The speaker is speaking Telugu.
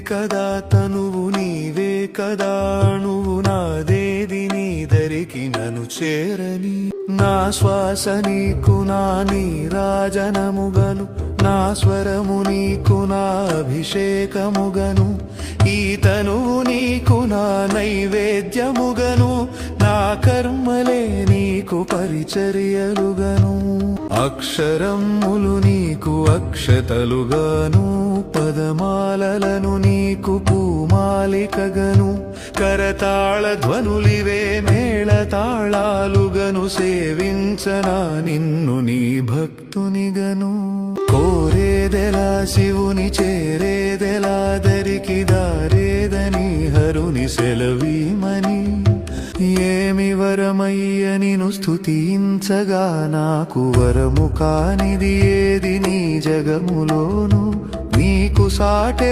కదా తనువు నీవే కదా అణువు నాదేది నీ దరికి నన్ను చేరని నా శ్వాస నీకు నా నీరాజనముగను నా స్వరము నీకు నా అభిషేకముగను ఈ తనువు నీకు నా నైవేద్యముగను నా కర్మలే నీకు పరిచర్యలుగను అక్షరములు నీకు అక్షతలుగాను పదమాలలను నీకు పూమాలికగను కరతాళ ధ్వనులివే మేళతాళాలుగను సేవించనా నిన్ను నీ భక్తునిగను కోరేదెలా శివుని చేరేదెలా దరికి దారేదని హరుని సెలవీమని ఏమి వరమయ్య నిను స్తుతించగా నాకు వరము కానిది ఏది నీ జగములోను నీకు సాటే